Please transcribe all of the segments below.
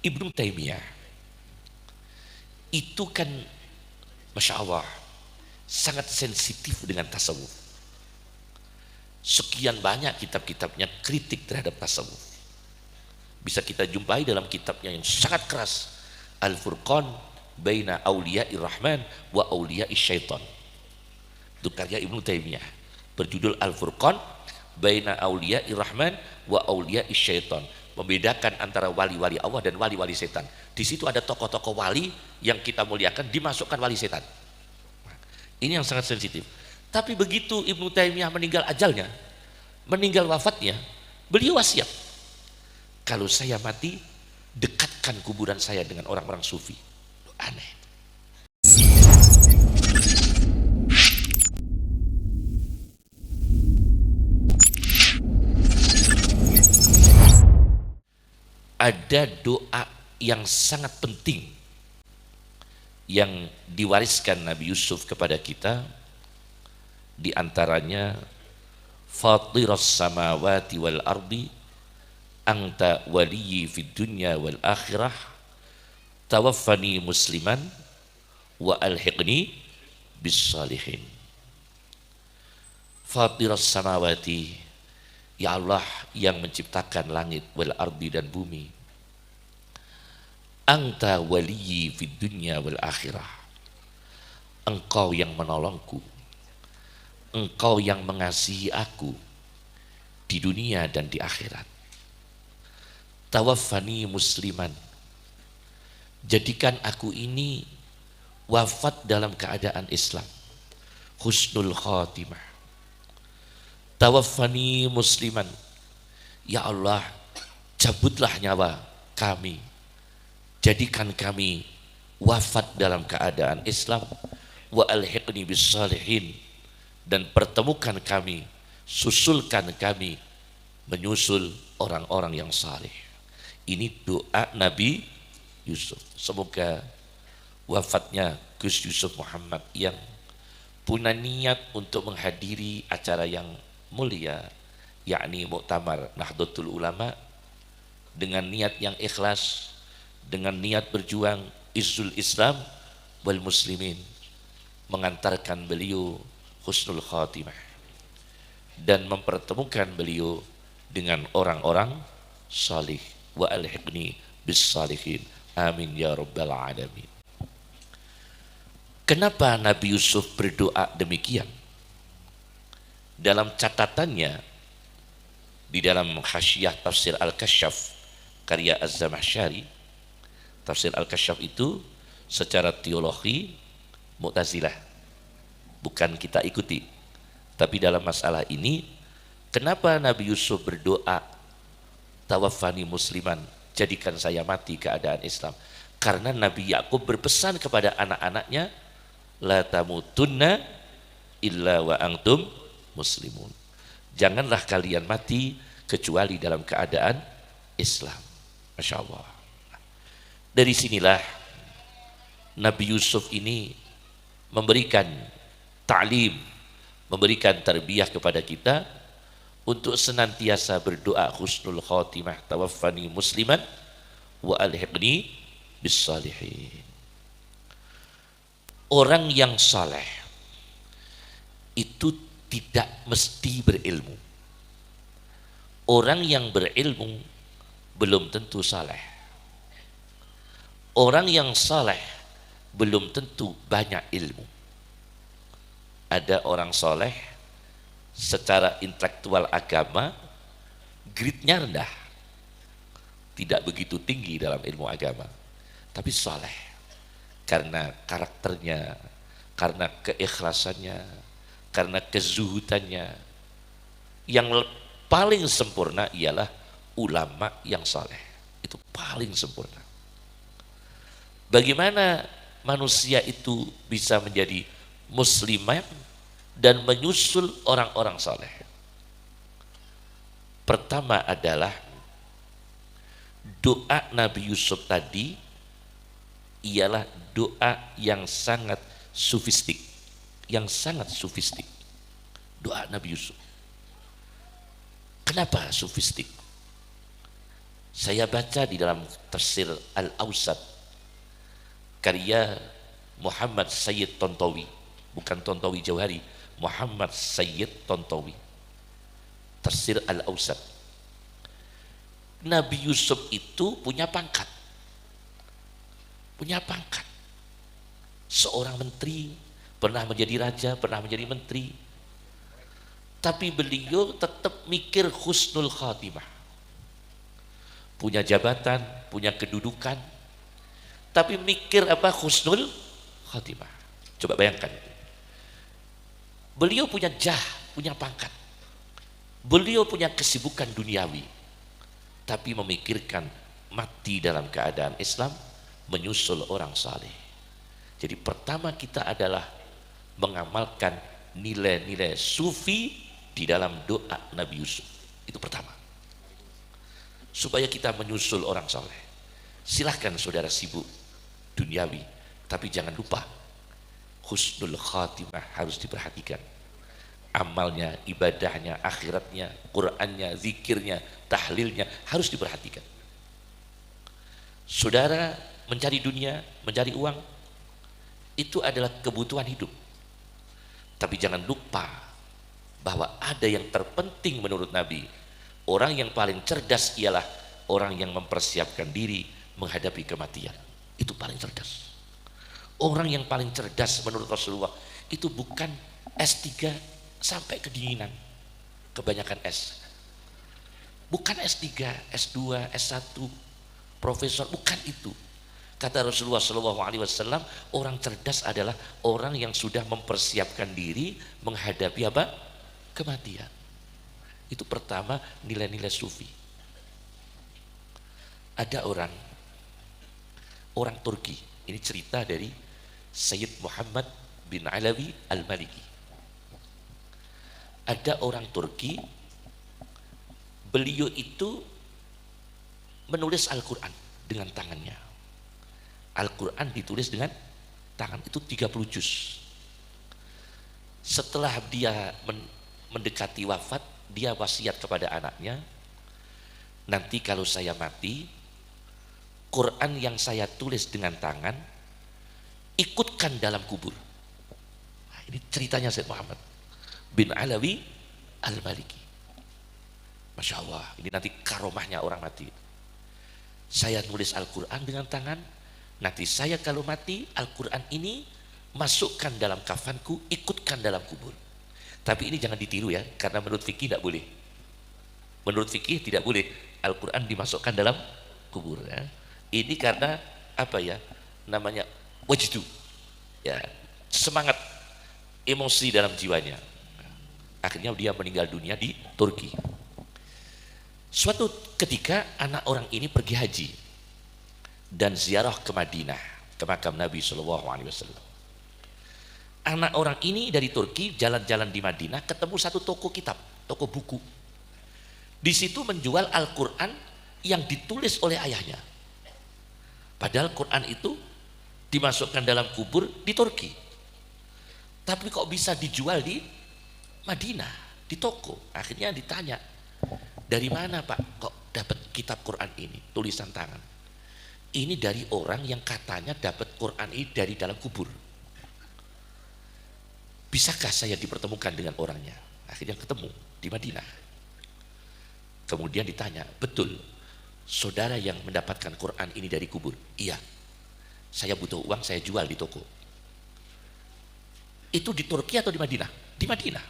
Ibnu Taimiyah itu kan Masya Allah sangat sensitif dengan tasawuf. Sekian banyak kitab-kitabnya kritik terhadap tasawuf. Bisa kita jumpai dalam kitabnya yang sangat keras, Al-Furqan Baina Auliya'ir Rahman wa Auliya'is Syaitan. Itu karya Ibnu Taimiyah berjudul Al-Furqan Baina Auliya'ir Rahman wa Auliya'is Syaitan, membedakan antara wali-wali Allah dan wali-wali setan. Di situ ada tokoh-tokoh wali yang kita muliakan dimasukkan wali setan. Ini yang sangat sensitif. Tapi begitu Ibnu Taimiyah meninggal ajalnya, meninggal wafatnya, beliau wasiat, kalau saya mati, dekatkan kuburan saya dengan orang-orang sufi. Aneh. Ada doa yang sangat penting yang diwariskan Nabi Yusuf kepada kita, di antaranya Fatiras samawati wal ardi anta waliyyi fid dunya wal akhirah tawaffani musliman wa alhiqni bis salihin. Fatiras samawati, ya Allah yang menciptakan langit wal ardi dan bumi. Anta waliyyi fid dunya wal akhirah, engkau yang menolongku, engkau yang mengasihi aku di dunia dan di akhirat. Tawaffani musliman, jadikan aku ini wafat dalam keadaan Islam, husnul khatimah. Tawaffani musliman, ya Allah cabutlah nyawa kami, jadikan kami wafat dalam keadaan Islam, wa alhiqni bis salihin, dan pertemukan kami, susulkan kami menyusul orang-orang yang saleh. Ini doa Nabi Yusuf. Semoga wafatnya Gus Yusuf Muhammad yang punya niat untuk menghadiri acara yang mulia, yakni Muktamar Nahdlatul Ulama, dengan niat yang ikhlas, dengan niat berjuang izzul Islam wal muslimin, mengantarkan beliau husnul khatimah dan mempertemukan beliau dengan orang-orang salih, wa alhiqni bis salihin, amin ya rabbal alamin. Kenapa Nabi Yusuf berdoa demikian? Dalam catatannya di dalam Hasyiah Tafsir Al-Kasyaf karya Az-Zamakhsyari, Tafsir Al-Kasyaf itu secara teologi Mu'tazilah, bukan kita ikuti. Tapi dalam masalah ini, kenapa Nabi Yusuf berdoa tawaffani musliman, jadikan saya mati keadaan Islam? Karena Nabi Yakub berpesan kepada anak-anaknya, la tamutunna illa wa antum muslimun, janganlah kalian mati kecuali dalam keadaan Islam. Masya Allah. Dari sinilah Nabi Yusuf ini memberikan ta'lim, memberikan tarbiyah kepada kita untuk senantiasa berdoa husnul khatimah, tawaffani musliman wa alhiqni bis salihin. Orang yang saleh itu tidak mesti berilmu. Orang yang berilmu belum tentu saleh. Orang yang saleh belum tentu banyak ilmu. Ada orang soleh secara intelektual agama gridnya rendah, tidak begitu tinggi dalam ilmu agama, tapi soleh karena karakternya, karena keikhlasannya, karena kezuhudannya. Yang paling sempurna ialah ulama yang soleh, itu paling sempurna. Bagaimana manusia itu bisa menjadi muslimah dan menyusul orang-orang saleh? Pertama adalah doa Nabi Yusuf tadi ialah doa yang sangat sufistik, yang sangat sufistik. Doa Nabi Yusuf. Kenapa sufistik? Saya baca di dalam tafsir Al-Awsat karya Muhammad Sayyid Tontowi, bukan Tontowi Jauhari, Muhammad Sayyid Tontowi, tafsir Al-Awsat. Nabi Yusuf itu punya pangkat, seorang menteri, pernah menjadi raja, pernah menjadi menteri, tapi beliau tetap mikir husnul khatimah. Punya jabatan, punya kedudukan, tapi mikir apa? Husnul khatimah. Coba bayangkan, beliau punya jah, punya pangkat, beliau punya kesibukan duniawi, tapi memikirkan mati dalam keadaan Islam, menyusul orang saleh. Jadi pertama kita adalah mengamalkan nilai-nilai sufi di dalam doa Nabi Yusuf. Itu pertama, supaya kita menyusul orang saleh. Silahkan saudara sibuk duniawi, tapi jangan lupa husnul khatimah harus diperhatikan. Amalnya, ibadahnya, akhiratnya, Qur'annya, zikirnya, tahlilnya harus diperhatikan. Saudara mencari dunia, mencari uang, itu adalah kebutuhan hidup, tapi jangan lupa bahwa ada yang terpenting menurut Nabi. Orang yang paling cerdas ialah orang yang mempersiapkan diri menghadapi kematian. Itu paling cerdas. Orang yang paling cerdas menurut Rasulullah itu bukan S3 sampai kedinginan, kebanyakan S. Bukan S3, S2, S1, profesor, bukan itu. Kata Rasulullah SAW, orang cerdas adalah orang yang sudah mempersiapkan diri menghadapi apa? Kematian. Itu pertama, nilai-nilai sufi. Ada orang Turki, ini cerita dari Sayyid Muhammad bin Alawi Al-Maliki. Ada orang Turki, beliau itu menulis Al-Quran dengan tangannya. Al-Quran ditulis dengan tangan, itu 30 juz. Setelah dia mendekati wafat, dia wasiat kepada anaknya, nanti kalau saya mati, Quran yang saya tulis dengan tangan ikutkan dalam kubur. Nah, ini ceritanya Sayyid Muhammad bin Alawi Al-Maliki. Masya Allah, ini nanti karomahnya orang mati. Saya nulis Al-Quran dengan tangan, nanti saya kalau mati, Al-Quran ini masukkan dalam kafanku, ikutkan dalam kubur. Tapi ini jangan ditiru ya, karena menurut fikih tidak boleh. Menurut fikih tidak boleh Al-Quran dimasukkan dalam kubur ya. Ini karena apa ya, namanya wajdu ya, semangat emosi dalam jiwanya. Akhirnya dia meninggal dunia di Turki. Suatu ketika anak orang ini pergi haji dan ziarah ke Madinah, ke makam Nabi SAW. Anak orang ini dari Turki jalan-jalan di Madinah, ketemu satu toko kitab, toko buku. Di situ menjual Al-Quran yang ditulis oleh ayahnya. Padahal Quran itu dimasukkan dalam kubur di Turki, tapi kok bisa dijual di Madinah, di toko. Akhirnya ditanya, dari mana Pak kok dapat kitab Quran ini, tulisan tangan? Ini dari orang yang katanya dapat Quran ini dari dalam kubur. Bisakah saya dipertemukan dengan orangnya? Akhirnya ketemu di Madinah. Kemudian ditanya, betul saudara yang mendapatkan Quran ini dari kubur? Iya, saya butuh uang, saya jual di toko. Itu di Turki atau di Madinah? Di Madinah.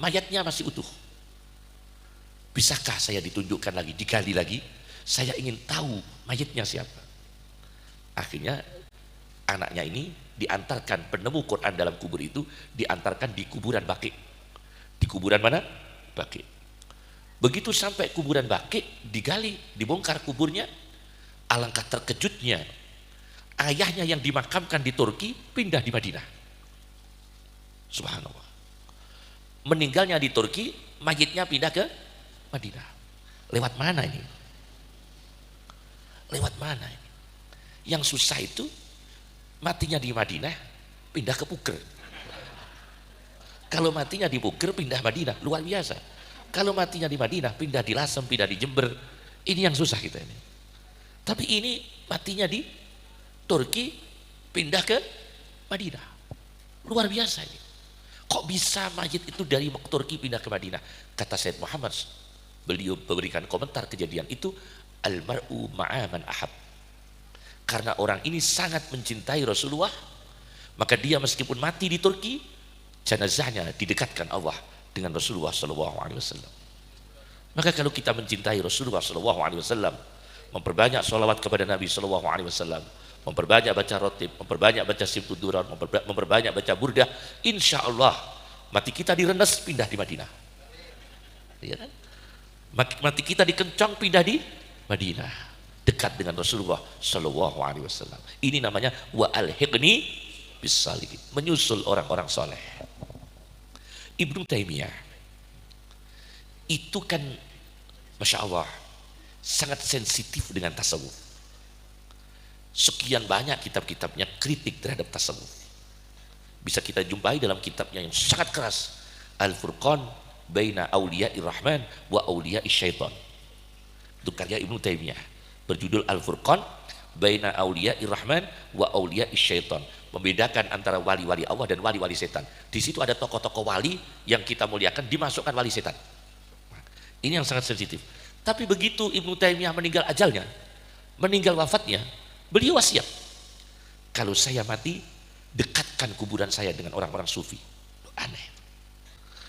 Mayatnya masih utuh. Bisakah saya ditunjukkan lagi, digali lagi? Saya ingin tahu mayatnya siapa. Akhirnya anaknya ini diantarkan, penemu Quran dalam kubur itu diantarkan di kuburan Baqi. Di kuburan mana? Baqi. Begitu sampai kuburan Baqi, digali, dibongkar kuburnya. Alangkah terkejutnya, ayahnya yang dimakamkan di Turki pindah di Madinah. Subhanallah. Meninggalnya di Turki, mayitnya pindah ke Madinah. Lewat mana ini? Lewat mana ini? Yang susah itu matinya di Madinah, pindah ke Puger. Kalau matinya di Puger, pindah Madinah, luar biasa. Kalau matinya di Madinah, pindah di Lasem, pindah di Jember, Ini yang susah kita ini. Tapi ini matinya di Turki, pindah ke Madinah. Luar biasa ini. Kok bisa mayit itu dari Turki pindah ke Madinah? Kata Said Muhammad, beliau memberikan komentar kejadian itu, almar'u ma'aman ahab. Karena orang ini sangat mencintai Rasulullah, maka dia meskipun mati di Turki, jenazahnya didekatkan Allah dengan Rasulullah SAW. Maka kalau kita mencintai Rasulullah SAW, memperbanyak sholawat kepada Nabi SAW, memperbanyak baca rotib, memperbanyak baca simtuduran, memperbanyak baca burdah, insya Allah mati kita direnes pindah di Madinah, ya kan? Mati kita dikencang pindah di Madinah, dekat dengan Rasulullah SAW. Ini namanya wa alhiqni bis-salihin, menyusul orang-orang soleh. Ibnu Taimiyah itu kan Masya Allah sangat sensitif dengan tasawuf. Sekian banyak kitab-kitabnya kritik terhadap tasawuf. Bisa kita jumpai dalam kitabnya yang sangat keras, Al-Furqan Baina Auliya'ir Rahman wa Auliya'is Syaitan. Itu karya Ibnu Taimiyah, berjudul Al-Furqan Baina Auliya'ir Rahman wa Auliya'is Syaitan. Membedakan antara wali-wali Allah dan wali-wali setan. Di situ ada tokoh-tokoh wali yang kita muliakan, dimasukkan wali setan. Ini yang sangat sensitif. Tapi begitu Ibnu Taimiyah meninggal ajalnya, meninggal wafatnya, beliau wasiat, kalau saya mati dekatkan kuburan saya dengan orang-orang sufi. Aneh,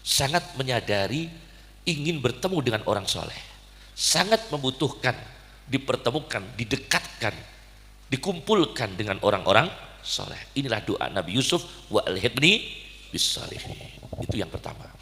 sangat menyadari ingin bertemu dengan orang soleh, sangat membutuhkan dipertemukan, didekatkan, dikumpulkan dengan orang-orang soleh. Inilah doa Nabi Yusuf, wa alhiqni bis-shalihin. Itu yang pertama.